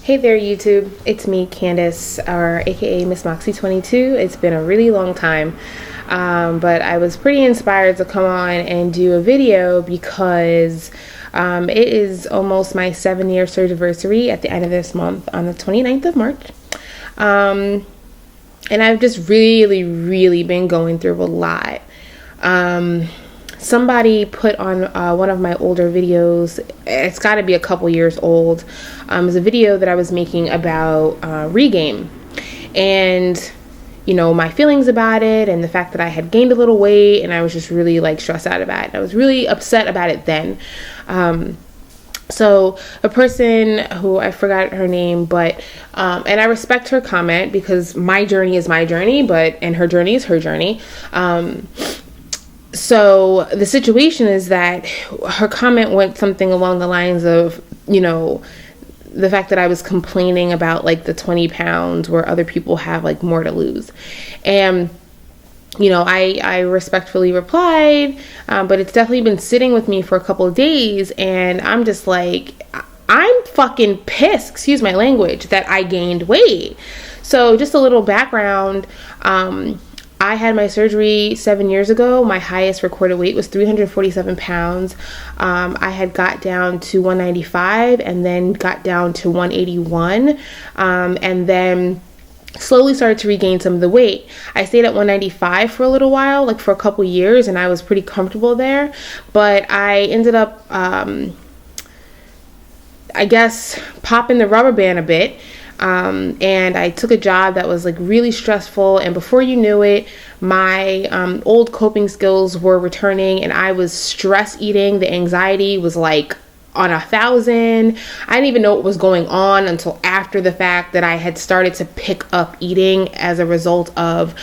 Hey there, YouTube. It's me, Candace, or aka Miss Moxie22. It's been a really long time, but I was pretty inspired to come on and do a video because it is almost my 7-year surgiversary at the end of this month on the 29th of March. And I've just really been going through a lot. Somebody put on one of my older videos, it's got to be a couple years old. It's a video that I was making about Regain and, you know, my feelings about it and the fact that I had gained a little weight and I was just really stressed out about it. I was really upset about it then. So a person who I forgot her name, but and I respect her comment because my journey is my journey, and her journey is her journey. So the situation is that her comment went something along the lines of, you know, the fact that I was complaining about the 20 pounds where other people have more to lose. And, you know, I respectfully replied, but it's definitely been sitting with me for a couple of days. And I'm just I'm fucking pissed, excuse my language, that I gained weight. So just a little background, I had my surgery 7 years ago. My highest recorded weight was 347 pounds. I had got down to 195 and then got down to 181, and then slowly started to regain some of the weight. I stayed at 195 for a little while, for a couple years, and I was pretty comfortable there. But I ended up, I guess, popping the rubber band a bit. And I took a job that was really stressful, and before you knew it, my old coping skills were returning, and I was stress eating. The anxiety was on 1,000. I didn't even know what was going on until after the fact that I had started to pick up eating as a result of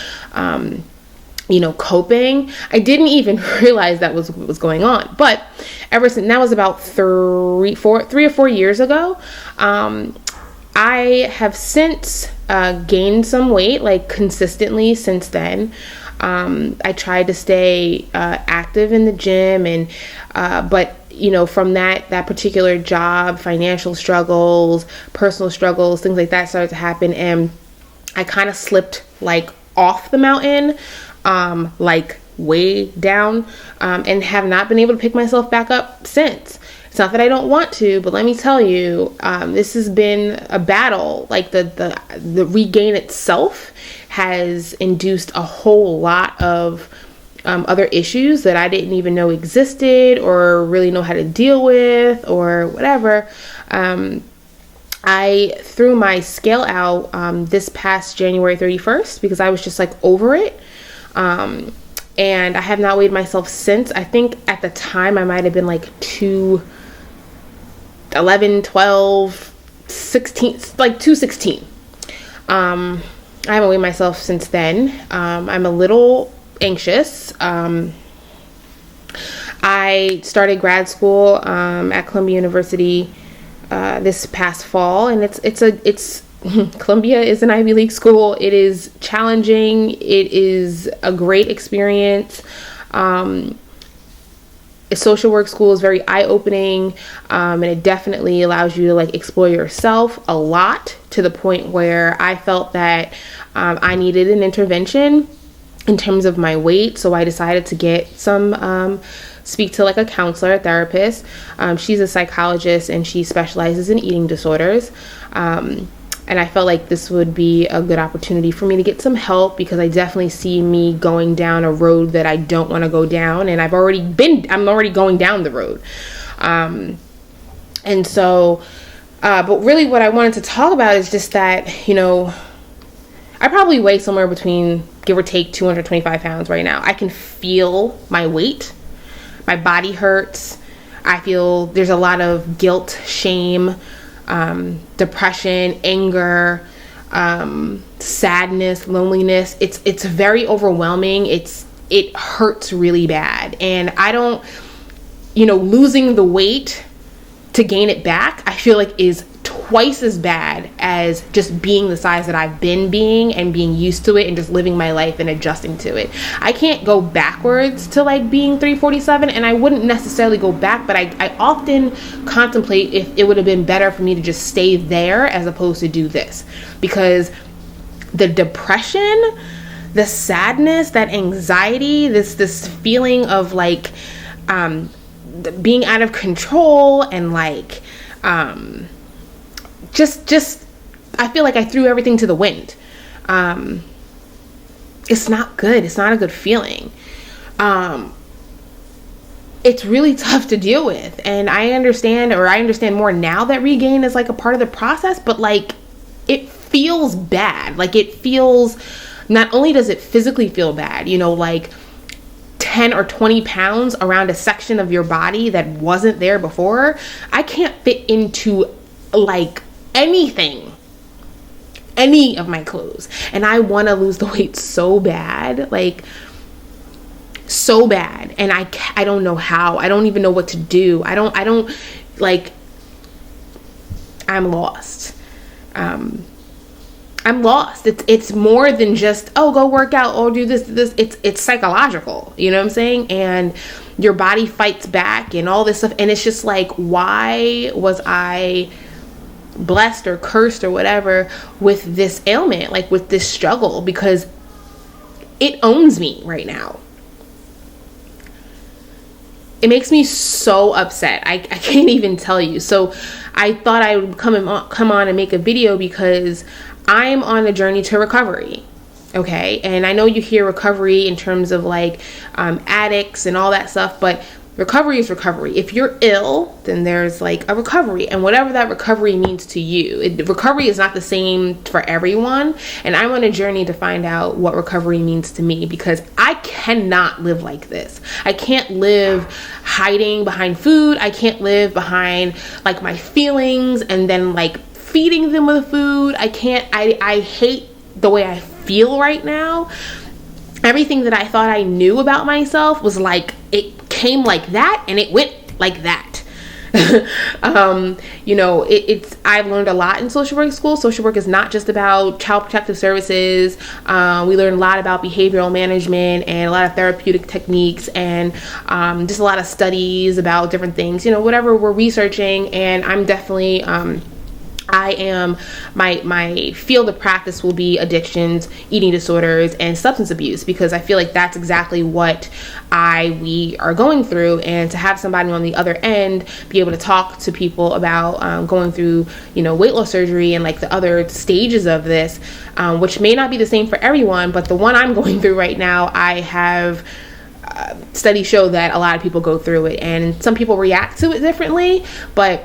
coping. I didn't even realize that was what was going on. But ever since, that was about 3 or 4 years ago. I have since gained some weight, consistently since then. I tried to stay active in the gym, and but from that particular job, financial struggles, personal struggles, things like that started to happen, and I kind of slipped off the mountain, way down, and have not been able to pick myself back up since. It's not that I don't want to, but let me tell you, this has been a battle. The Regain itself has induced a whole lot of other issues that I didn't even know existed or really know how to deal with or whatever. I threw my scale out this past January 31st because I was just over it. And I have not weighed myself since. I think at the time I might have been 211, 12, 16, 216. I haven't weighed myself since then. I'm a little anxious. I started grad school at Columbia University this past fall, and it's Columbia is an Ivy League school. It is challenging. It is a great experience. A social work school is very eye-opening, and it definitely allows you to explore yourself a lot, to the point where I felt that I needed an intervention in terms of my weight. So I decided to get speak to a counselor, a therapist. She's a psychologist and she specializes in eating disorders. And I felt like this would be a good opportunity for me to get some help, because I definitely see me going down a road that I don't want to go down. And I'm already going down the road. And so, but really what I wanted to talk about is just that, I probably weigh somewhere between, give or take, 225 pounds right now. I can feel my weight. My body hurts. I feel there's a lot of guilt, shame, depression, anger, sadness, loneliness. It's very overwhelming. It hurts really bad. And I don't, losing the weight to gain it back, I feel is twice as bad as just being the size that I've been being and being used to it and just living my life and adjusting to it. I can't go backwards to like being 347, and I wouldn't necessarily go back, but I often contemplate if it would have been better for me to just stay there as opposed to do this, because the depression, the sadness, that anxiety, this feeling of like being out of control and like just I feel like I threw everything to the wind. It's not good. It's not a good feeling. It's really tough to deal with, and I understand more now that regain is like a part of the process, but like it feels bad. Like it feels, not only does it physically feel bad, you know, like 10 or 20 pounds around a section of your body that wasn't there before. I can't fit into like any of my clothes, and I want to lose the weight so bad, like so bad, and I don't know how. I don't even know what to do. I don't like, I'm lost. I'm lost. It's more than just, oh, go work out or do this. It's psychological, you know what I'm saying? And your body fights back and all this stuff. And it's just like, why was I blessed or cursed or whatever with this ailment, like with this struggle? Because it owns me right now. It makes me so upset. I can't even tell you. So I thought I would come on and make a video because I'm on a journey to recovery. Okay. And I know you hear recovery in terms of like addicts and all that stuff, but recovery is recovery. If you're ill, then there's like a recovery, and whatever that recovery means to you. Recovery is not the same for everyone. And I'm on a journey to find out what recovery means to me, because I cannot live like this. I can't live hiding behind food. I can't live behind like my feelings and then like feeding them with food. I can't. I hate the way I feel right now. Everything that I thought I knew about myself was like, it came like that and it went like that. You know, I've learned a lot in social work school. Social work is not just about child protective services. We learn a lot about behavioral management and a lot of therapeutic techniques, and just a lot of studies about different things, you know, whatever we're researching. And I'm definitely, my field of practice will be addictions, eating disorders, and substance abuse, because I feel like that's exactly what we are going through. And to have somebody on the other end be able to talk to people about going through, you know, weight loss surgery and like the other stages of this, which may not be the same for everyone, but the one I'm going through right now, I have studies show that a lot of people go through it, and some people react to it differently, but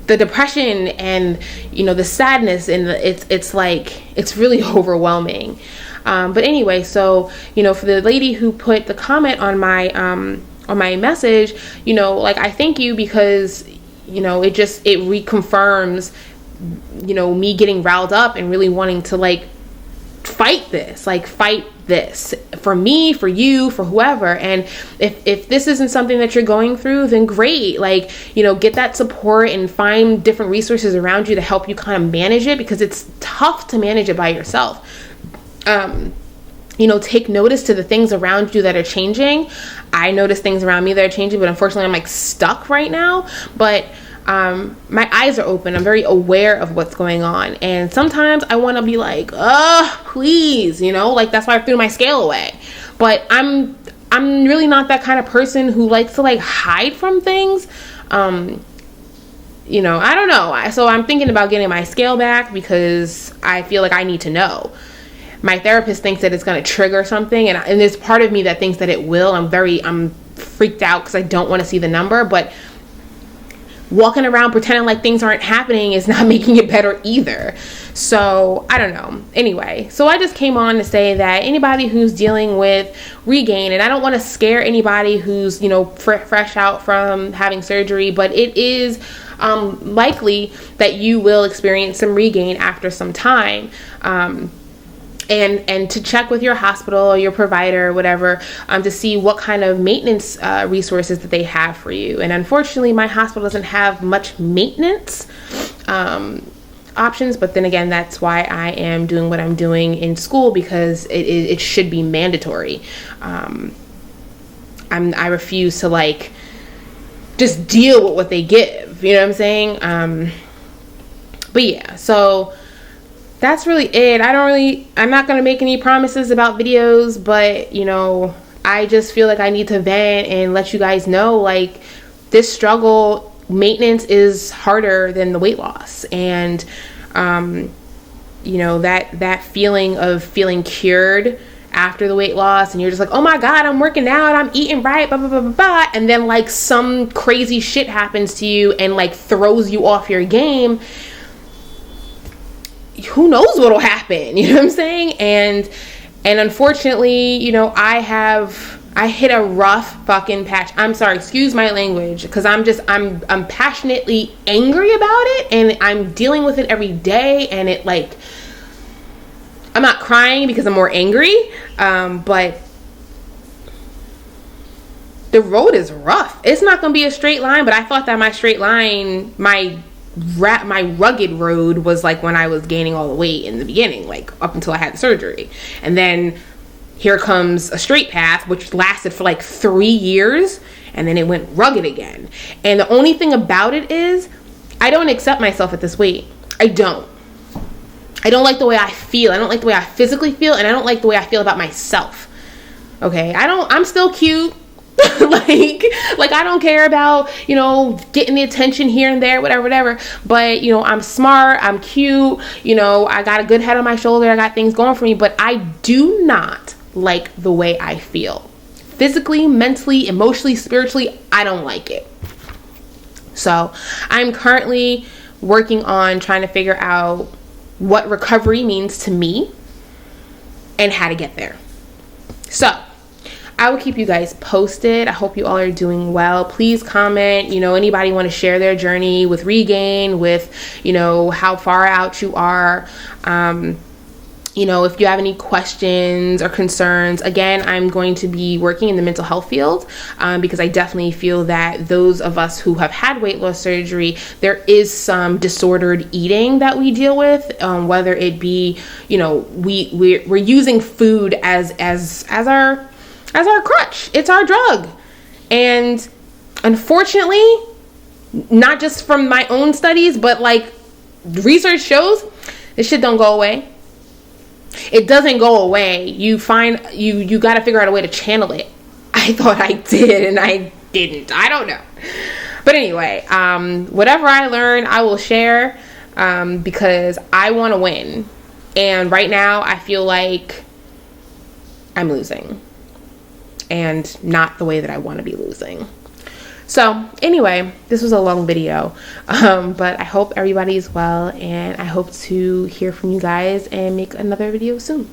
the depression and, you know, the sadness, and it's like, it's really overwhelming. But anyway, so, you know, for the lady who put the comment on my message, you know, like, I thank you, because, you know, it reconfirms, you know, me getting riled up and really wanting to like fight this for me, for you, for whoever. And if this isn't something that you're going through, then great. Like, you know, get that support and find different resources around you to help you kind of manage it, because it's tough to manage it by yourself. You know, take notice to the things around you that are changing. I notice things around me that are changing, but unfortunately I'm like stuck right now. But my eyes are open. I'm very aware of what's going on. And sometimes I want to be like, please, you know, like, that's why I threw my scale away. But I'm really not that kind of person who likes to like hide from things. You know, I don't know. So I'm thinking about getting my scale back, because I feel like I need to know. My therapist thinks that it's going to trigger something. And there's part of me that thinks that it will. I'm freaked out because I don't want to see the number, but walking around pretending like things aren't happening is not making it better either. So I don't know. Anyway, so I just came on to say that anybody who's dealing with regain, and I don't want to scare anybody who's, you know, fresh out from having surgery, but it is likely that you will experience some regain after some time. And to check with your hospital or your provider or whatever, to see what kind of maintenance resources that they have for you. And unfortunately, my hospital doesn't have much maintenance. options. But then again, that's why I am doing what I'm doing in school, because it should be mandatory. I refuse to like just deal with what they give, you know what I'm saying? But yeah, so that's really it. I'm not going to make any promises about videos, but you know, I just feel like I need to vent and let you guys know, like, this struggle, maintenance is harder than the weight loss. And you know, that feeling of feeling cured after the weight loss, and you're just like, oh my god, I'm working out, I'm eating right, blah blah blah blah blah, and then like some crazy shit happens to you and like throws you off your game. Who knows what'll happen, you know what I'm saying? And unfortunately, you know, I hit a rough fucking patch. I'm sorry, excuse my language, because I'm passionately angry about it, and I'm dealing with it every day, and it like, I'm not crying because I'm more angry, but the road is rough. It's not going to be a straight line, but I thought that my straight line, my rugged road was like when I was gaining all the weight in the beginning, like up until I had the surgery. And then here comes a straight path, which lasted for like 3 years, and then it went rugged again. And the only thing about it is, I don't accept myself at this weight. I don't like the way I feel. I don't like the way I physically feel, and I don't like the way I feel about myself. Okay, I'm still cute. like I don't care about, you know, getting the attention here and there, whatever, but you know, I'm smart, I'm cute, you know, I got a good head on my shoulder, I got things going for me, but I do not like the way I feel. Physically, mentally, emotionally, spiritually, I don't like it. So I'm currently working on trying to figure out what recovery means to me and how to get there. So I will keep you guys posted. I hope you all are doing well. Please comment, you know, anybody want to share their journey with Regain, with, you know, how far out you are. You know, if you have any questions or concerns, again, I'm going to be working in the mental health field, because I definitely feel that those of us who have had weight loss surgery, there is some disordered eating that we deal with, whether it be, you know, we're using food as our crutch. It's our drug. And unfortunately, not just from my own studies, but like research shows, this shit don't go away. It doesn't go away. You got to figure out a way to channel it. I thought I did, and I didn't. I don't know. But anyway, whatever I learn, I will share, because I want to win. And right now, I feel like I'm losing, and not the way that I want to be losing. So anyway, this was a long video, but I hope everybody is well, and I hope to hear from you guys and make another video soon.